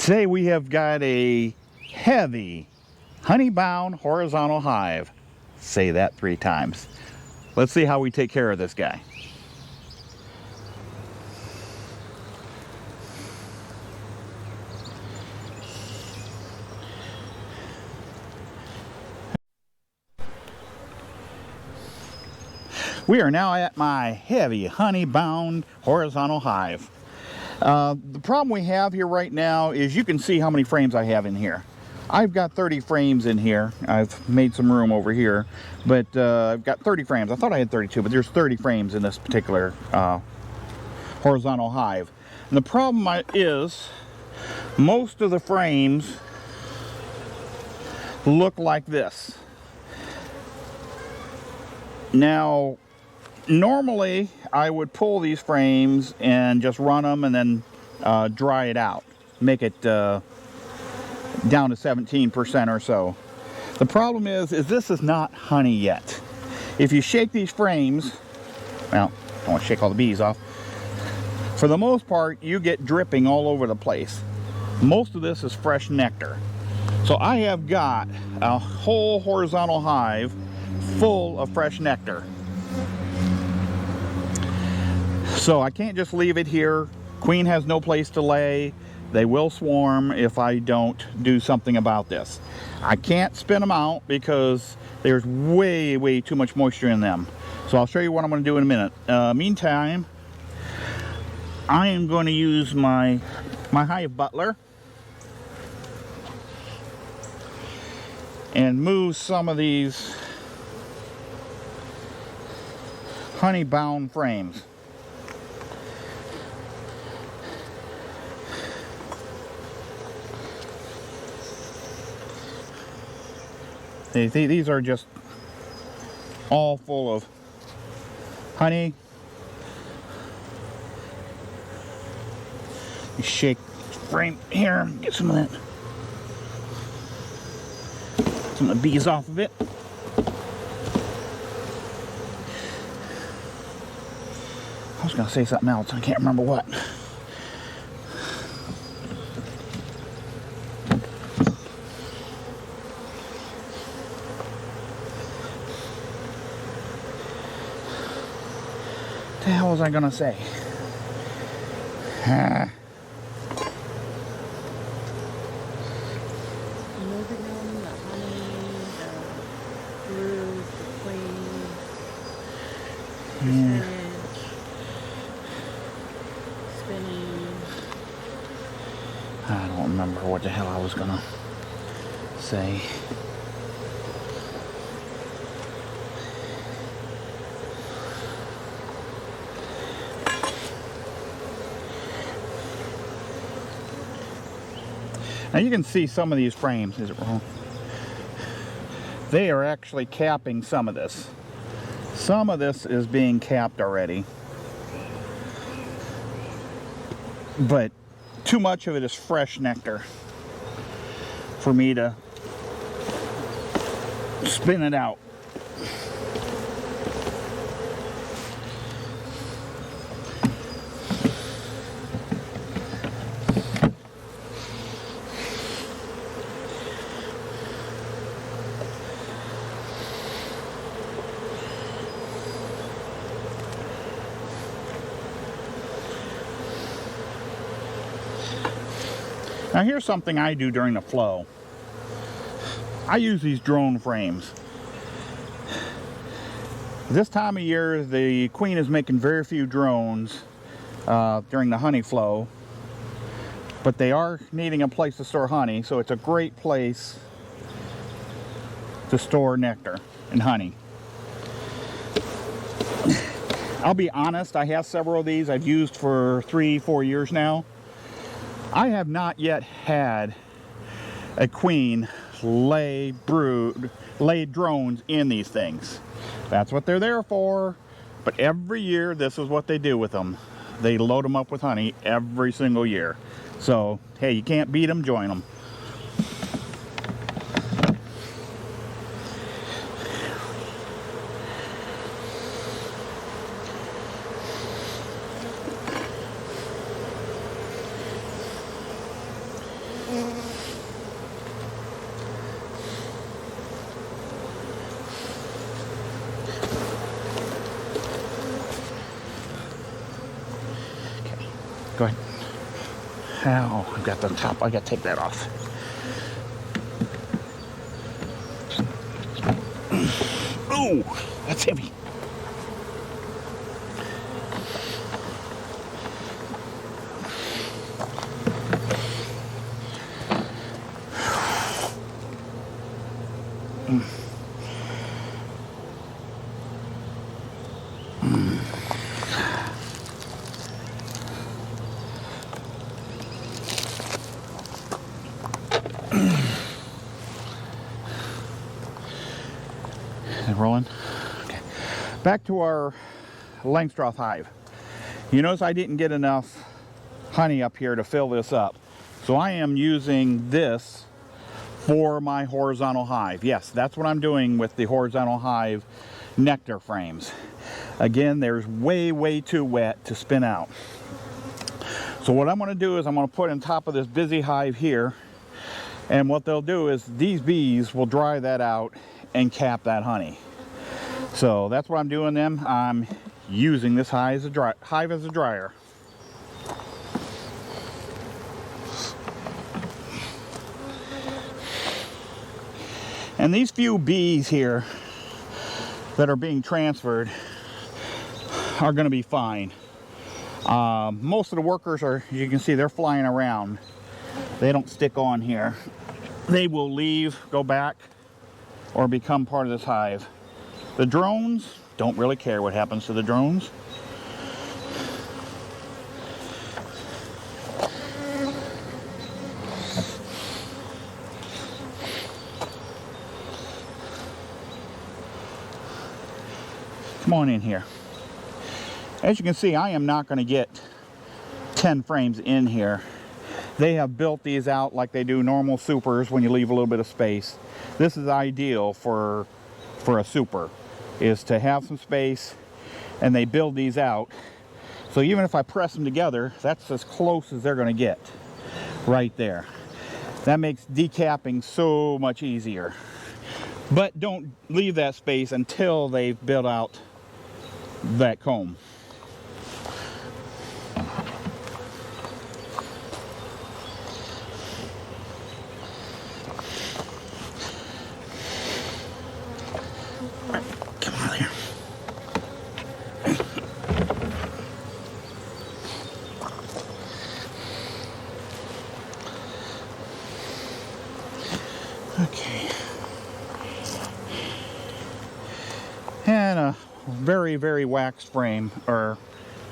Today we have got a heavy honey-bound horizontal hive. Say that 3 times. Let's see how we take care of this guy. We are now at my heavy honey-bound horizontal hive. The problem we have here right now is you can see how many frames I have in here. I've got 30 frames in here. I've made some room over here, but I've got 30 frames. I thought I had 32, but there's 30 frames in this particular horizontal hive. And the problem is most of the frames look like this. Now, normally I would pull these frames and just run them and then dry it out, make it down to 17% or so. The problem is this is not honey yet. If you shake these frames, well, I don't want to shake all the bees off. For the most part, you get dripping all over the place. Most of this is fresh nectar. So I have got a whole horizontal hive full of fresh nectar. So I can't just leave it here. Queen has no place to lay. They will swarm if I don't do something about this. I can't spin them out because there's way too much moisture in them. So I'll show you what I'm going to do in a minute. Meantime, I am going to use my hive butler and move some of these honey-bound frames. These are just all full of honey. You shake the frame here, get some of that, some of the bees off of it. I was going to say something else, I can't remember what. What the hell was I gonna say? Moving them, the honey, the brood, the queen, percentage, spinning. I don't remember what the hell I was gonna say. Now you can see some of these frames, is it wrong? They are actually capping some of this. Some of this is being capped already. But too much of it is fresh nectar for me to spin it out. Now here's something I do during the flow. I use these drone frames. This time of year, the queen is making very few drones during the honey flow, but they are needing a place to store honey, so it's a great place to store nectar and honey. I'll be honest, I have several of these I've used for 3-4 years now. I have not yet had a queen lay drones in these things. That's what they're there for. But every year, this is what they do with them. They load them up with honey every single year. So, hey, you can't beat them, join them. Oh, I've got the top. I got to take that off. Oh, that's heavy. Rolling. Okay. Back to our Langstroth hive. You notice I didn't get enough honey up here to fill this up. So I am using this for my horizontal hive. Yes, that's what I'm doing with the horizontal hive nectar frames. Again, there's way too wet to spin out. So what I'm going to do is I'm going to put on top of this busy hive here, and what they'll do is these bees will dry that out and cap that honey. So that's what I'm doing them. I'm using this hive as a dryer. And these few bees here that are being transferred are going to be fine. Most of the workers are, you can see, they're flying around. They don't stick on here. They will leave, go back, or become part of this hive. The drones don't really care what happens to the drones. Come on in here. As you can see, I am not going to get 10 frames in here. They have built these out like they do normal supers when you leave a little bit of space. This is ideal for a super, is to have some space, and they build these out. So even if I press them together, that's as close as they're going to get right there. That makes decapping so much easier. But don't leave that space until they've built out that comb. Come on here. Okay. And a very waxed frame or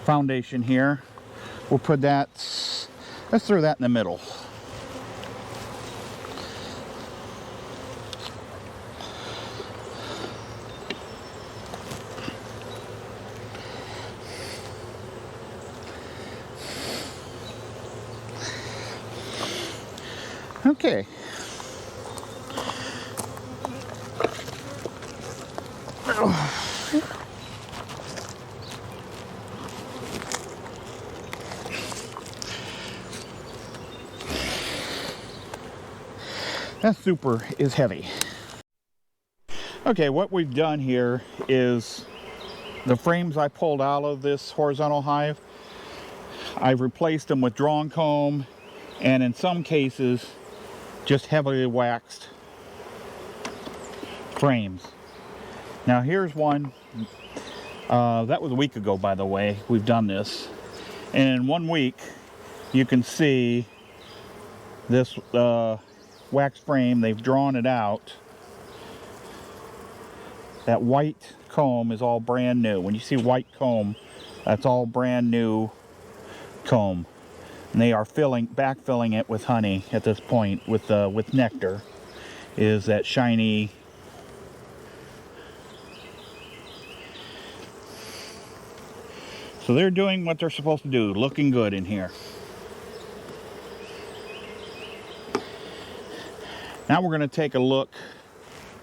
foundation here. We'll put that, let's throw that in the middle. Okay. That super is heavy. Okay, what we've done here is the frames I pulled out of this horizontal hive, I've replaced them with drawn comb, and in some cases just heavily waxed frames. Now here's one that was a week ago, by the way. We've done this, and in 1 week you can see this wax frame. They've drawn it out. That white comb is all brand new. When you see white comb, that's all brand new comb, and they are backfilling it with honey at this point with nectar. Is that shiny So they're doing what they're supposed to do, looking good in here. Now we're going to take a look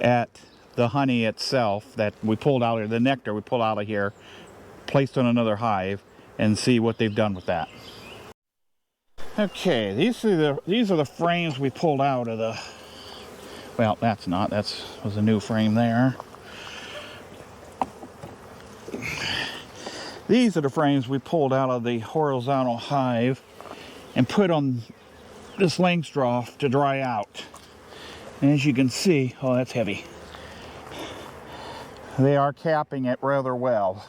at the honey itself that we pulled out, or the nectar we pulled out of here, placed on another hive, and see what they've done with that. Okay, these are the frames we pulled out of the, well, that was a new frame there. These are the frames we pulled out of the horizontal hive, and put on this Langstroth to dry out. And as you can see, oh, that's heavy. They are capping it rather well.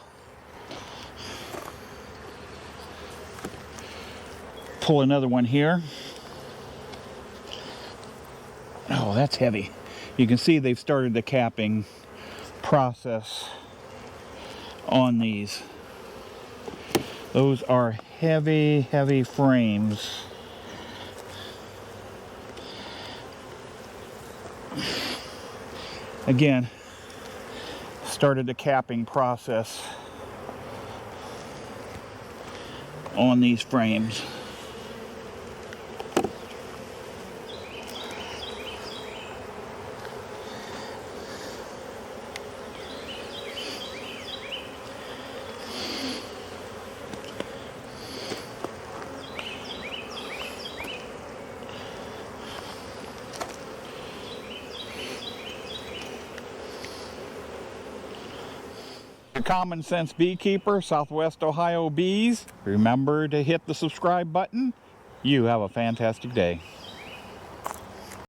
Pull another one here. Oh, that's heavy. You can see they've started the capping process on these. Those are heavy, heavy frames. Again, started the capping process on these frames. Your common sense beekeeper, Southwest Ohio Bees. Remember to hit the subscribe button. You have a fantastic day.